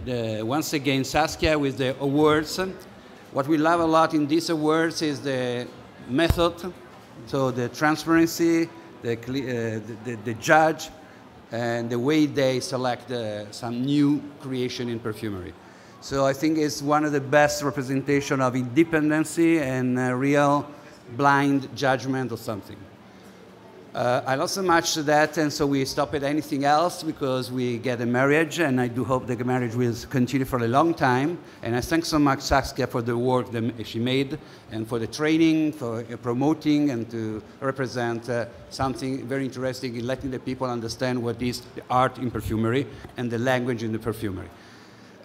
once again, Saskia with the awards. What we love a lot in these awards is the method, so the transparency, the judge, and the way they select some new creation in perfumery. So I think it's one of the best representation of independency and real blind judgment of something. I love so much that, and so we stop at anything else because we get a marriage, and I do hope the marriage will continue for a long time. And I thank so much Saskia for the work that she made, and for the training, for promoting, and to represent something very interesting in letting the people understand what is the art in perfumery and the language in the perfumery.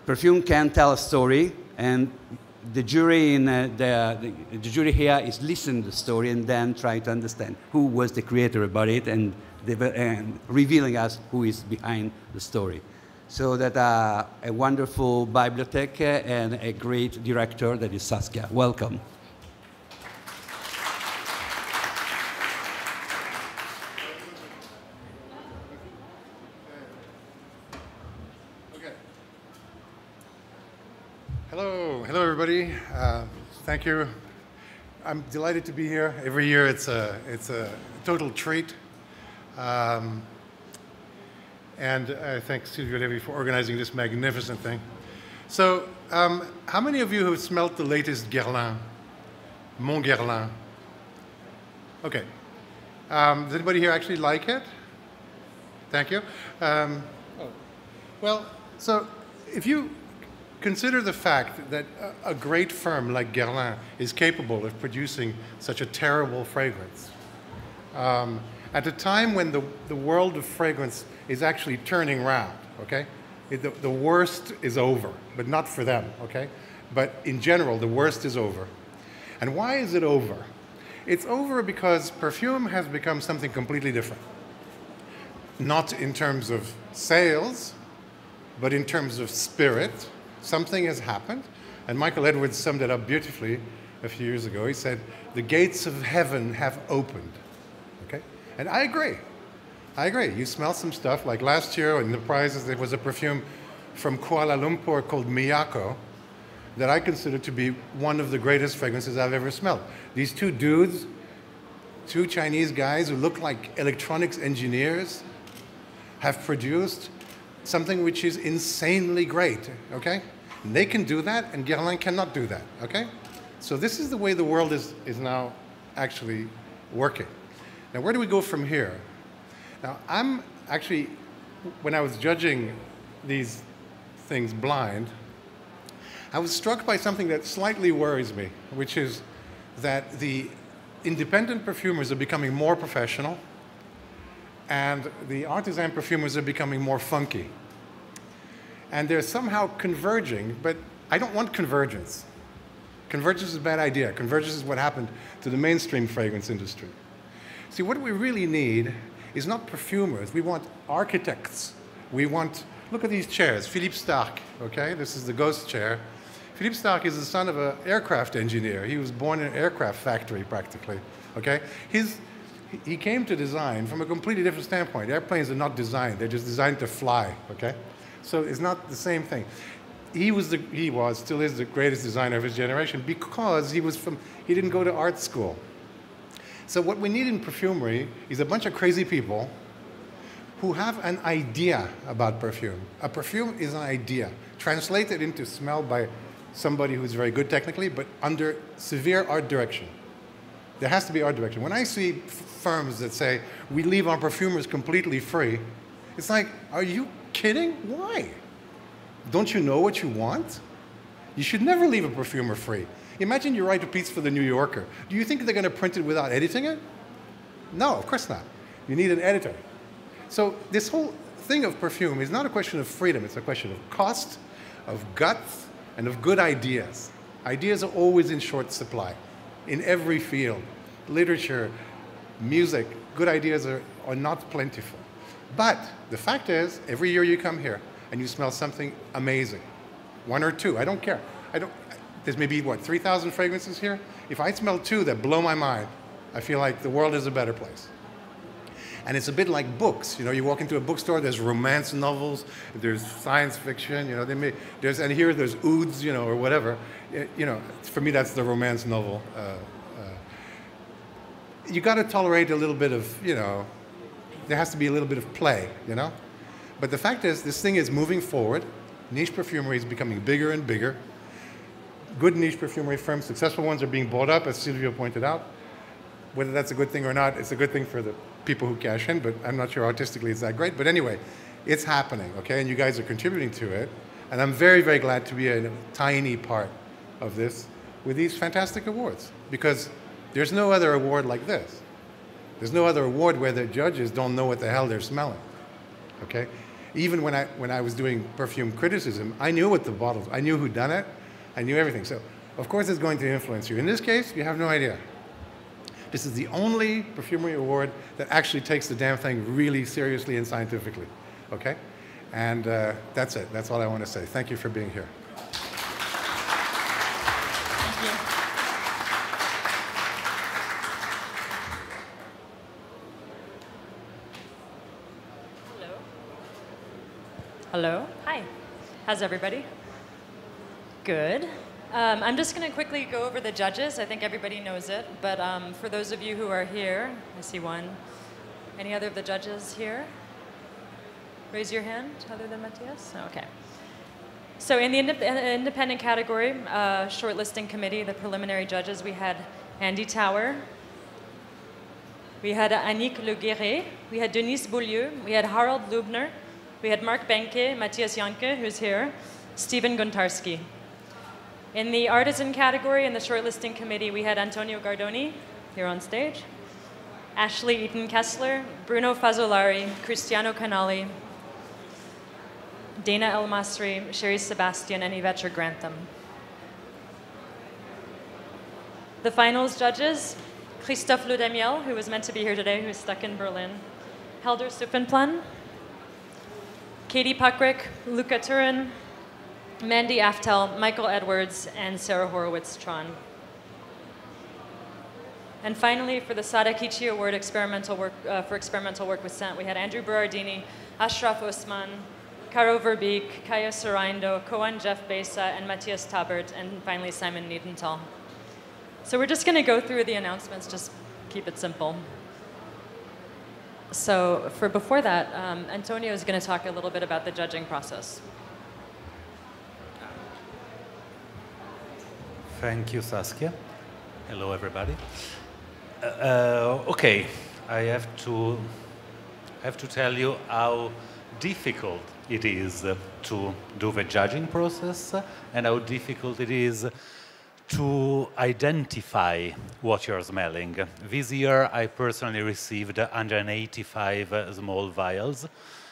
Perfume can tell a story, and the jury the jury here is listen to the story and then try to understand who was the creator about it, and revealing us who is behind the story. So that a wonderful bibliothèque and a great director that is Saskia. Welcome. Hello everybody. Thank you. I'm delighted to be here. Every year it's a total treat. And I thank Silvio Levi for organizing this magnificent thing. So, how many of you have smelt the latest Guerlain? Mon Guerlain. Okay. Does anybody here actually like it? Thank you. Well, so if you consider the fact that a great firm like Guerlain is capable of producing such a terrible fragrance, at a time when the world of fragrance is actually turning round, okay? The worst is over, but not for them, okay? But in general, the worst is over. And why is it over? It's over because perfume has become something completely different. Not in terms of sales, but in terms of spirit. Something has happened, and Michael Edwards summed it up beautifully a few years ago. He said, the gates of heaven have opened, okay? And I agree. I agree. You smell some stuff, like last year in the prizes, there was a perfume from Kuala Lumpur called Miyako that I consider to be one of the greatest fragrances I've ever smelled. These two dudes, two Chinese guys who look like electronics engineers, have produced something which is insanely great, okay? And they can do that, and Guerlain cannot do that, okay? So this is the way the world is now actually working. Now, where do we go from here? Now, I'm actually, when I was judging these things blind, I was struck by something that slightly worries me, which is that the independent perfumers are becoming more professional, and the artisan perfumers are becoming more funky. And they're somehow converging, but I don't want convergence. Convergence is a bad idea. Convergence is what happened to the mainstream fragrance industry. See, what we really need is not perfumers. We want architects. We want, look at these chairs. Philippe Starck, okay? This is the ghost chair. Philippe Starck is the son of an aircraft engineer. He was born in an aircraft factory, practically, okay? He came to design from a completely different standpoint. Airplanes are not designed. They're just designed to fly, okay? So it's not the same thing. He still is the greatest designer of his generation because he didn't go to art school. So what we need in perfumery is a bunch of crazy people who have an idea about perfume. A perfume is an idea, translated into smell by somebody who's very good technically, but under severe art direction. There has to be art direction. When I see firms that say, we leave our perfumers completely free, it's like, are you kidding? Why? Don't you know what you want? You should never leave a perfumer free. Imagine you write a piece for the New Yorker. Do you think they're going to print it without editing it? No, of course not. You need an editor. So this whole thing of perfume is not a question of freedom. It's a question of cost, of guts, and of good ideas. Ideas are always in short supply in every field. Literature, music, good ideas are not plentiful. But the fact is, every year you come here and you smell something amazing. One or two, I don't care. There's maybe, what, 3,000 fragrances here? If I smell two that blow my mind, I feel like the world is a better place. And it's a bit like books. You know, you walk into a bookstore, there's romance novels, there's science fiction, you know, and here there's ouds, you know, or whatever. You know, for me, that's the romance novel. You got to tolerate a little bit of, you know, there has to be a little bit of play, you know? But the fact is, this thing is moving forward. Niche perfumery is becoming bigger and bigger. Good niche perfumery firms, successful ones, are being bought up, as Silvio pointed out. Whether that's a good thing or not, it's a good thing for the people who cash in, but I'm not sure artistically it's that great. But anyway, it's happening, okay? And you guys are contributing to it. And I'm very, very glad to be a tiny part of this with these fantastic awards, because there's no other award like this. There's no other award where the judges don't know what the hell they're smelling, okay? Even when I was doing perfume criticism, I knew what the bottles, I knew who done it, I knew everything. So, of course, it's going to influence you. In this case, you have no idea. This is the only perfumery award that actually takes the damn thing really seriously and scientifically, okay? And that's it. That's all I want to say. Thank you for being here. Thank you. Hello. Hi. How's everybody? Good. I'm just going to quickly go over the judges. I think everybody knows it, but for those of you who are here, I see one. Any other of the judges here? Raise your hand, other than Matthias? Okay. So in the independent category, shortlisting committee, the preliminary judges, we had Andy Tower, we had Annick Le Guéret, we had Denise Beaulieu, we had Harald Lubner, we had Mark Benke, Matthias Janke, who's here, Stephen Guntarski. In the artisan category, in the shortlisting committee, we had Antonio Gardoni, here on stage, Ashley Eaton Kessler, Bruno Fazzolari, Cristiano Canali, Dana El Masri, Sherry Sebastian, and Yvette Grantham. The finals judges, Christophe Ludemiel, who was meant to be here today, who's stuck in Berlin, Helder Suppenplan, Katie Puckrick, Luca Turin, Mandy Aftel, Michael Edwards, and Sarah Horowitz-Tron. And finally, for the Sadakichi Award for experimental work with scent, we had Andrew Berardini, Ashraf Osman, Caro Verbeek, Kaya Sorindo, Koan Jeff Besa, and Matthias Tabert, and finally Simon Niedenthal. So we're just going to go through the announcements, just keep it simple. So before that, Antonio is going to talk a little bit about the judging process. Thank you, Saskia. Hello, everybody. Okay, I have to tell you how difficult it is to do the judging process and how difficult it is to identify what you're smelling. This year, I personally received 185 small vials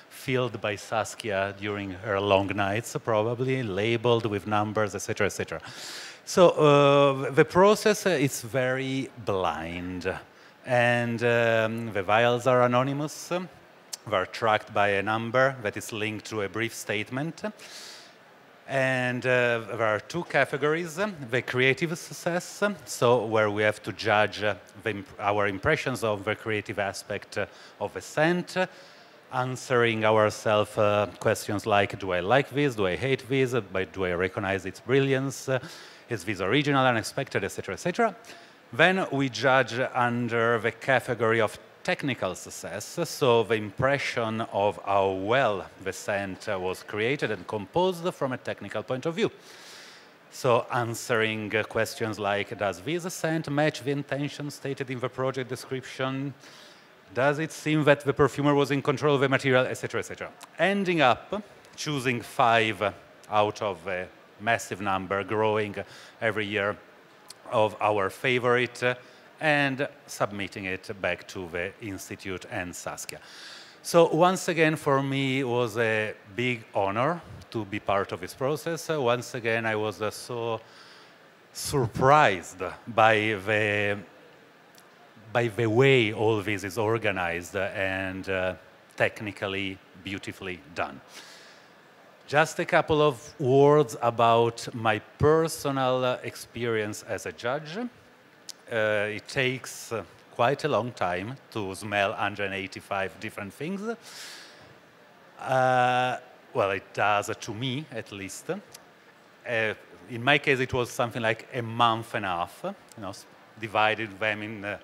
filled by Saskia during her long nights, probably, labeled with numbers, etc., etc. So the process is very blind, and the vials are anonymous. They're tracked by a number that is linked to a brief statement. And there are two categories: the creative success, so where we have to judge our impressions of the creative aspect of a scent, answering ourselves questions like, do I like this, do I hate this, do I recognize its brilliance, is this original, unexpected, etc., etc. Then we judge under the category of technical success, so the impression of how well the scent was created and composed from a technical point of view. So answering questions like, does this scent match the intention stated in the project description? Does it seem that the perfumer was in control of the material, etc., etc. Ending up choosing 5 out of a massive number, growing every year, of our favorite, and submitting it back to the Institute and Saskia. So once again, for me, it was a big honor to be part of this process. Once again, I was so surprised by the way all this is organized and technically beautifully done. Just a couple of words about my personal experience as a judge. It takes quite a long time to smell 185 different things. Well, it does to me, at least. In my case, it was something like a month and a half, divided them in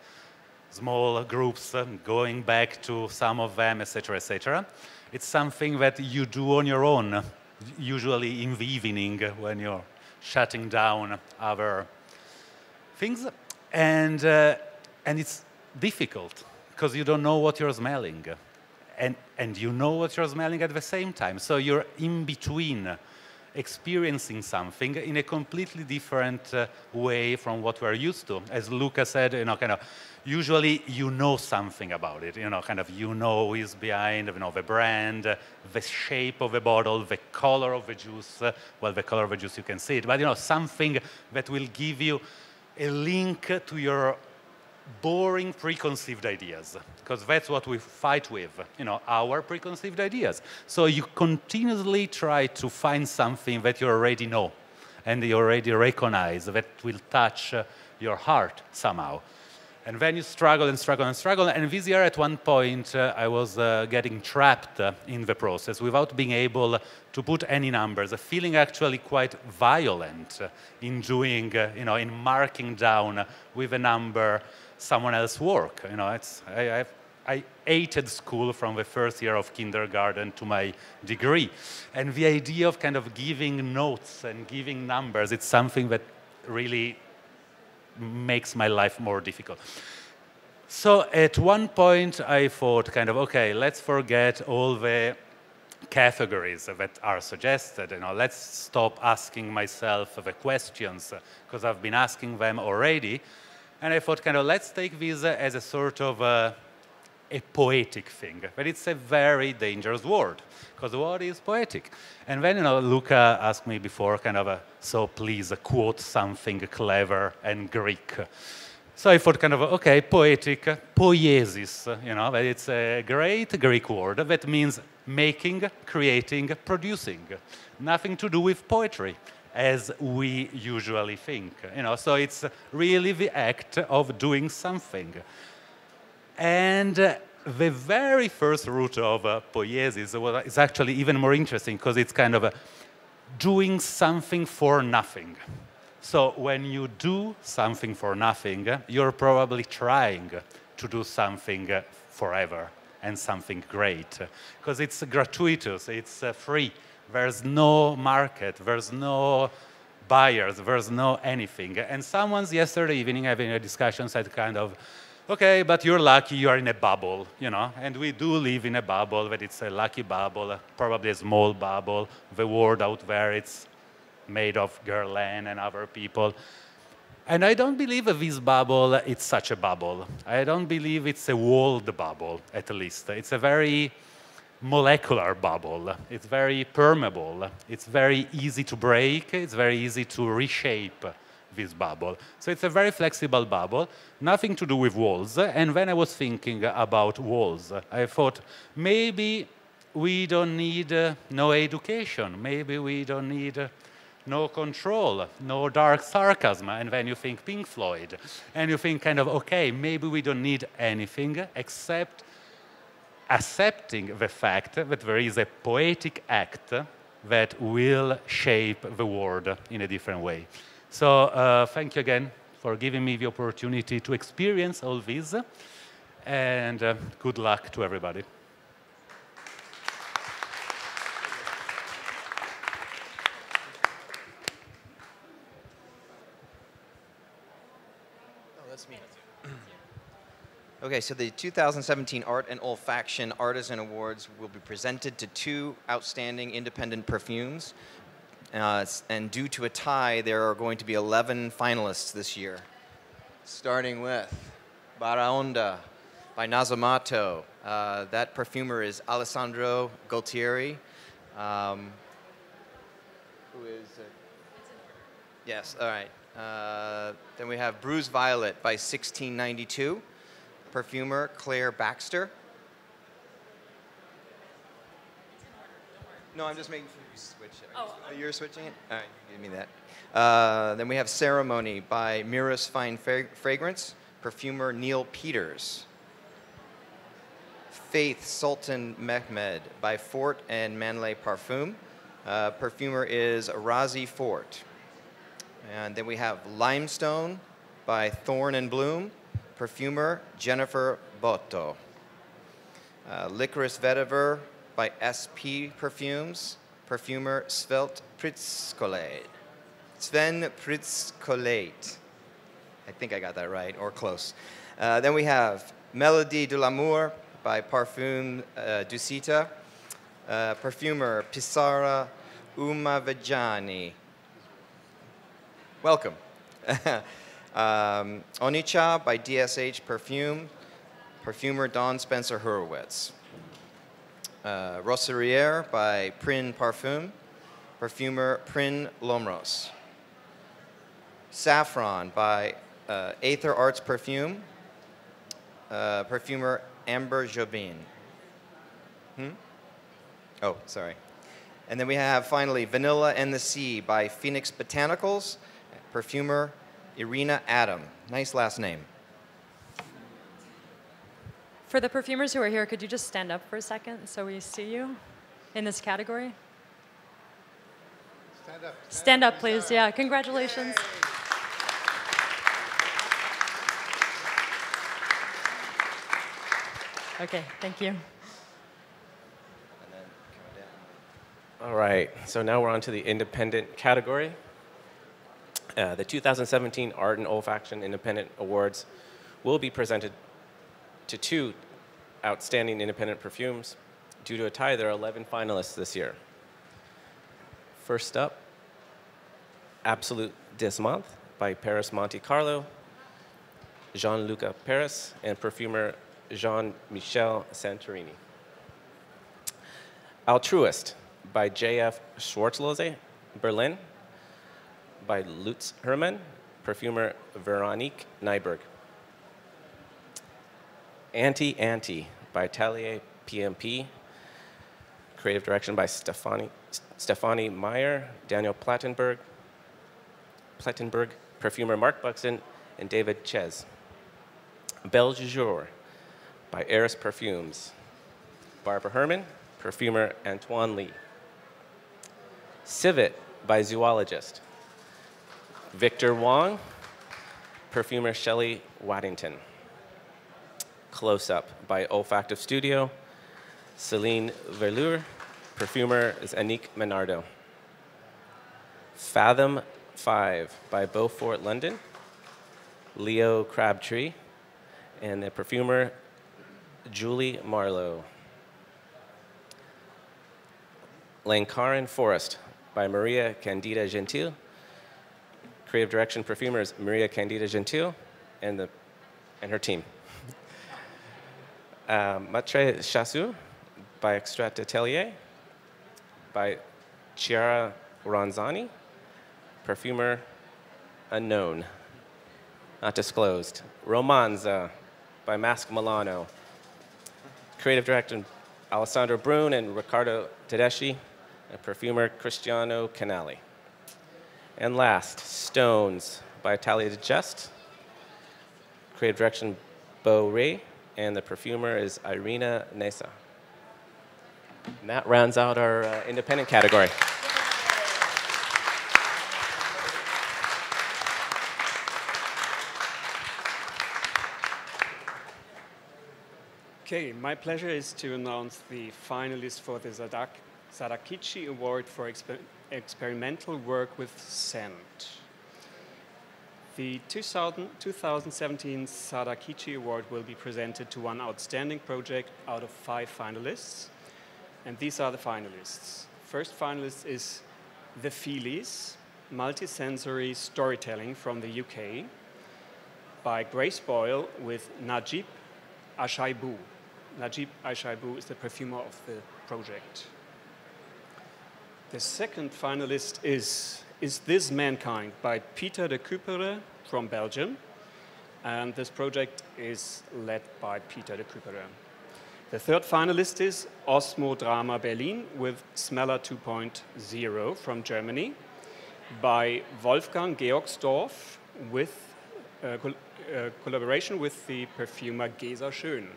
small groups, going back to some of them, etc., etc. It's something that you do on your own, usually in the evening when you're shutting down other things. And it's difficult because you don't know what you're smelling. And you know what you're smelling at the same time. So you're in between experiencing something in a completely different way from what we're used to. As Luca said, usually you know something about it, you know who is behind, the brand, the shape of the bottle, the color of the juice. Well, the color of the juice, you can see it, but something that will give you a link to your boring preconceived ideas, because that's what we fight with, our preconceived ideas. So you continuously try to find something that you already know and you already recognize that will touch your heart somehow. And then you struggle and struggle and struggle. And this year, at one point, I was getting trapped in the process without being able to put any numbers, feeling actually quite violent in doing, in marking down with a number someone else's work. I hated school from the first year of kindergarten to my degree. And the idea of giving notes and giving numbers, it's something that really makes my life more difficult. So at one point I thought okay, let's forget all the categories that are suggested. Let's stop asking myself the questions because I've been asking them already. And I thought let's take this as a sort of a poetic thing. But it's a very dangerous word, because what is poetic? And then, Luca asked me before, so please quote something clever and Greek. So I thought okay, poetic, poiesis, that it's a great Greek word that means making, creating, producing. Nothing to do with poetry, as we usually think. So it's really the act of doing something. And the very first root of poiesis is actually even more interesting because it's doing something for nothing. So when you do something for nothing, you're probably trying to do something forever and something great. Because it's gratuitous, it's free. There's no market, there's no buyers, there's no anything. And someone's yesterday evening having a discussion said okay, but you're lucky you are in a bubble, and we do live in a bubble, but it's a lucky bubble, probably a small bubble. The world out there, it's made of Guerlain and other people. And I don't believe that this bubble, it's such a bubble. I don't believe it's a walled bubble, at least. It's a very molecular bubble. It's very permeable. It's very easy to break. It's very easy to reshape this bubble. So it's a very flexible bubble, nothing to do with walls. And when I was thinking about walls, I thought maybe we don't need no education. Maybe we don't need no control, no dark sarcasm. And then you think Pink Floyd. And you think okay, maybe we don't need anything except accepting the fact that there is a poetic act that will shape the world in a different way. So thank you again for giving me the opportunity to experience all this, and good luck to everybody. Oh, that's me. Okay, so the 2017 Art and Olfaction Artisan Awards will be presented to two outstanding independent perfumes. And due to a tie, there are going to be 11 finalists this year, starting with Baraonda by Nasomatto. That perfumer is Alessandro Gualtieri, who is... yes, all right. Then we have Bruised Violet by 1692, perfumer Claire Baxter. No, I'm just making sure you switch it. Oh, you're switching it? All right, give me that. Then we have Ceremony by Mirror's Fine Fragrance, perfumer Neil Peters. Faith Sultan Mehmed by Fort and Manley Parfum. Perfumer is Razi Fort. And then we have Limestone by Thorn and Bloom. Perfumer Jennifer Botto. Licorice Vetiver by SP Perfumes. Perfumer Svelte Pritzkolate. Sven Pritzkolate. I think I got that right, or close. Then we have Melody de l'amour by Parfum Dusita. Perfumer Pisara Umavajani. Welcome. Onicha by DSH Perfume. Perfumer Don Spencer Hurwitz. Roseriere by Prin Parfum. Perfumer Prin Lomros. Saffron by Aether Arts Perfume. Perfumer Amber Jobin. Oh, sorry. And then we have finally Vanilla and the Sea by Phoenix Botanicals. Perfumer Irina Adam. Nice last name. For the perfumers who are here, could you just stand up for a second so we see you in this category? Stand up. Stand up, please. Yeah, congratulations. Yay. Okay, thank you. All right, so now we're on to the independent category. The 2017 Art and Olfaction Independent Awards will be presented to 2 outstanding independent perfumes. Due to a tie, there are 11 finalists this year. First up, Absolute This Month by Paris Monte Carlo, Jean-Luc Paris, and perfumer Jean-Michel Santorini. Altruist by J.F. Schwarzlose, Berlin, by Lutz Hermann, perfumer Veronique Nyberg. Anti-Anti by Atelier PMP, creative direction by Stephanie Meyer, Daniel Plattenberg, perfumer Mark Buxton, and David Ches. Belle du Jour by Eris Perfumes, Barbara Herman, perfumer Antoine Lee. Civet by Zoologist, Victor Wong, perfumer Shelley Waddington. Close Up by Olfactive Studio, Celine Verlure, perfumer is Annick Menardo. Fathom 5 by Beaufort London, Leo Crabtree, and the perfumer Julie Marlowe. Lankaran Forest by Maria Candida Gentil, creative direction perfumers Maria Candida Gentil and her team. Matre Chassou by Extrait Atelier, by Chiara Ronzani, perfumer unknown, not disclosed. Romanza by Mask Milano, creative director Alessandro Brun and Riccardo Tedeschi, and perfumer Cristiano Canali. And last, Stones by Italia de Geste, creative direction Beau Ray, and the perfumer is Irina Nesa. And that rounds out our independent category. Okay, my pleasure is to announce the finalists for the Sadakichi Award for Experimental Work with Scent. The 2017 Sadakichi Award will be presented to one outstanding project out of 5 finalists, and these are the finalists. First finalist is The Feelies, multisensory storytelling from the UK, by Grace Boyle with Najib Ashaibu. Najib Ashaibu is the perfumer of the project. The second finalist is This Mankind by Peter de Cupere from Belgium, and this project is led by Peter de Cupere. The third finalist is Osmo Drama Berlin with Smeller 2.0 from Germany by Wolfgang Georgsdorf with collaboration with the perfumer Gesa Schön.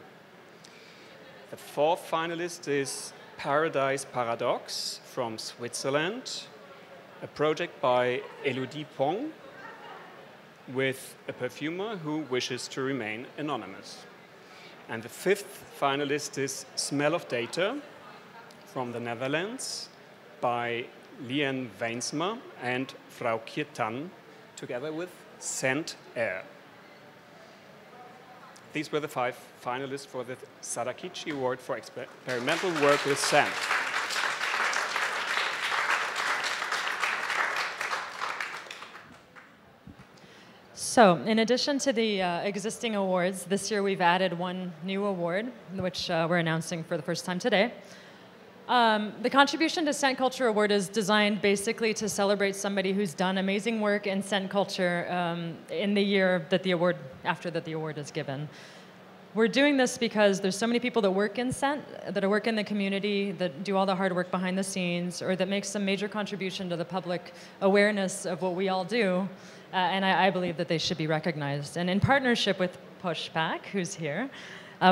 The fourth finalist is Paradise Paradox from Switzerland, a project by Elodie Pong with a perfumer who wishes to remain anonymous. And the fifth finalist is Smell of Data from the Netherlands by Lien Weinsma and Frau Kirtan, together with Scent Air. These were the 5 finalists for the Sadakichi Award for experimental work with scent. So, in addition to the existing awards, this year we've added one new award, which we're announcing for the first time today. The Contribution to Scent Culture Award is designed basically to celebrate somebody who's done amazing work in scent culture in the year that the award, after that the award is given. We're doing this because there's so many people that work in scent, that work in the community, that do all the hard work behind the scenes, or that make some major contribution to the public awareness of what we all do, and I believe that they should be recognized. And in partnership with Pushback, who's here,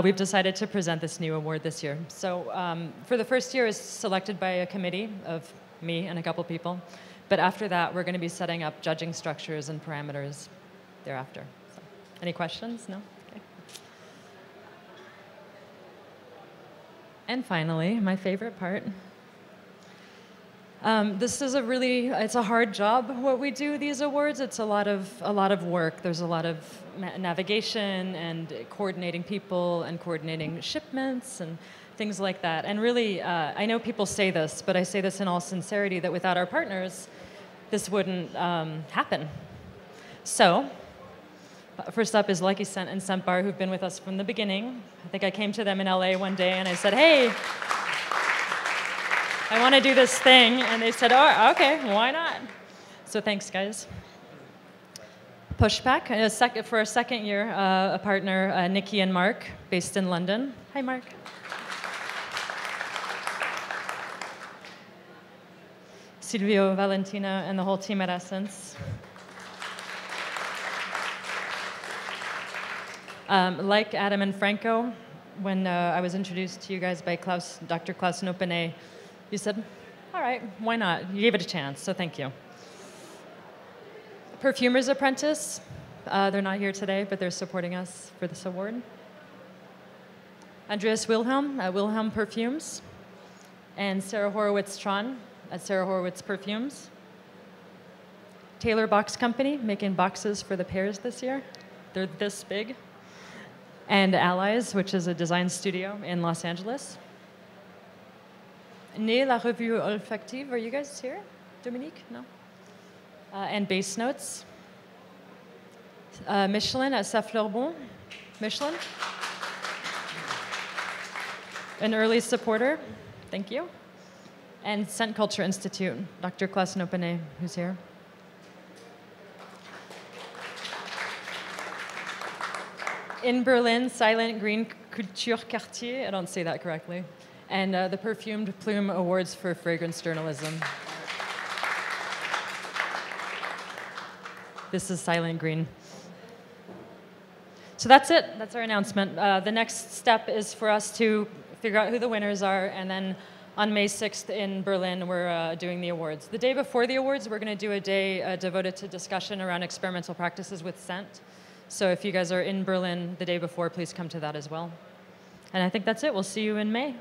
we've decided to present this new award this year. So for the first year, it's selected by a committee of me and a couple people. But after that, we're going to be setting up judging structures and parameters thereafter. So, any questions? No? Okay. And finally, my favorite part. This is it's a hard job, what we do, these awards. It's a lot of work. There's a lot of navigation and coordinating people and coordinating shipments and things like that. And really, I know people say this, but I say this in all sincerity, that without our partners, this wouldn't happen. So, first up is Lucky Scent and Scent Bar, who've been with us from the beginning. I think I came to them in LA one day and I said, hey, I want to do this thing, and they said, oh, okay, why not? So thanks, guys. Pushback, for a second year, a partner, Nikki and Mark, based in London. Hi, Mark. Silvio, Valentina, and the whole team at Essence. Like Adam and Franco, when I was introduced to you guys by Dr. Klaus Nopenet, you said, all right, why not? You gave it a chance, so thank you. Perfumer's Apprentice. They're not here today, but they're supporting us for this award. Andreas Wilhelm at Wilhelm Perfumes. And Sarah Horowitz-Tron at Sarah Horowitz Perfumes. Taylor Box Company, making boxes for the pairs this year. They're this big. And Allies, which is a design studio in Los Angeles. Né La Revue Olfactive, are you guys here? Dominique? No? And Base Notes. Michelin at Saint-Fleurbon. Michelin? An early supporter. Thank you. And Scent Culture Institute, Dr. Klaus Nopenet, who's here. In Berlin, Silent Green Couture Cartier, I don't say that correctly, and the Perfumed Plume Awards for Fragrance Journalism. This is Silent Green. So that's it. That's our announcement. The next step is for us to figure out who the winners are, and then on May 6th in Berlin, we're doing the awards. The day before the awards, we're going to do a day devoted to discussion around experimental practices with scent. So if you guys are in Berlin the day before, please come to that as well. And I think that's it. We'll see you in May.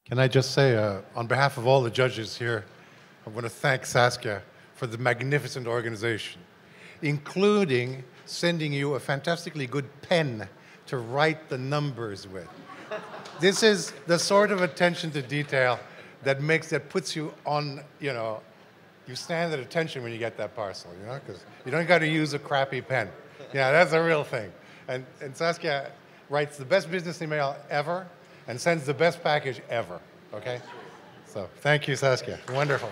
Can I just say, on behalf of all the judges here, I want to thank Saskia for the magnificent organization, including sending you a fantastically good pen to write the numbers with. This is the sort of attention to detail that puts you on, you stand at attention when you get that parcel, because you don't got to use a crappy pen. Yeah, that's a real thing. And Saskia writes the best business email ever and sends the best package ever, okay? So thank you, Saskia. Wonderful.